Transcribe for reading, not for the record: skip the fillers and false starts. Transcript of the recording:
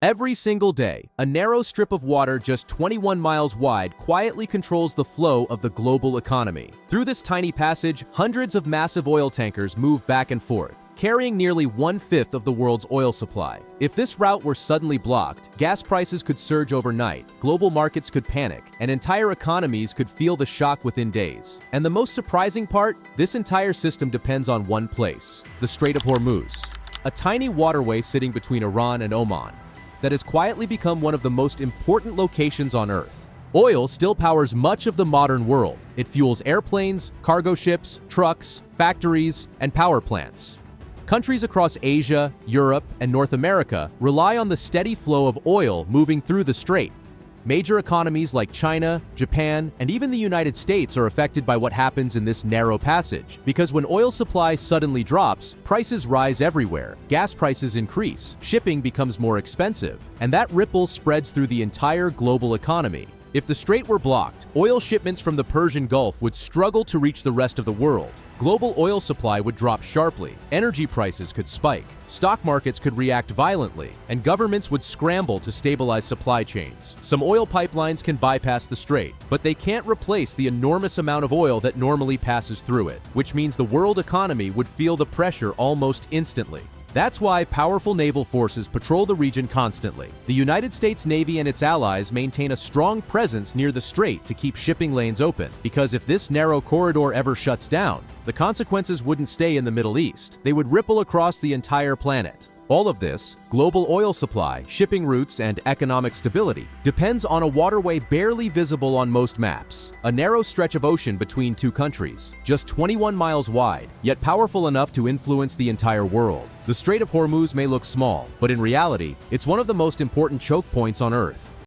Every single day, a narrow strip of water just 21 miles wide quietly controls the flow of the global economy. Through this tiny passage, hundreds of massive oil tankers move back and forth, carrying nearly 1/5 of the world's oil supply. If this route were suddenly blocked, gas prices could surge overnight, global markets could panic, and entire economies could feel the shock within days. And the most surprising part, this entire system depends on one place: the Strait of Hormuz, a tiny waterway sitting between Iran and Oman that has quietly become one of the most important locations on Earth. Oil still powers much of the modern world. It fuels airplanes, cargo ships, trucks, factories, and power plants. Countries across Asia, Europe, and North America rely on the steady flow of oil moving through the strait. Major economies like China, Japan, and even the United States are affected by what happens in this narrow passage, because when oil supply suddenly drops, prices rise everywhere, gas prices increase, shipping becomes more expensive, and that ripple spreads through the entire global economy. If the strait were blocked, oil shipments from the Persian Gulf would struggle to reach the rest of the world. Global oil supply would drop sharply, energy prices could spike, stock markets could react violently, and governments would scramble to stabilize supply chains. Some oil pipelines can bypass the strait, but they can't replace the enormous amount of oil that normally passes through it, which means the world economy would feel the pressure almost instantly. That's why powerful naval forces patrol the region constantly. The United States Navy and its allies maintain a strong presence near the strait to keep shipping lanes open, because if this narrow corridor ever shuts down, the consequences wouldn't stay in the Middle East. They would ripple across the entire planet. All of this, global oil supply, shipping routes, and economic stability, depends on a waterway barely visible on most maps. A narrow stretch of ocean between two countries, just 21 miles wide, yet powerful enough to influence the entire world. The Strait of Hormuz may look small, but in reality, it's one of the most important choke points on Earth.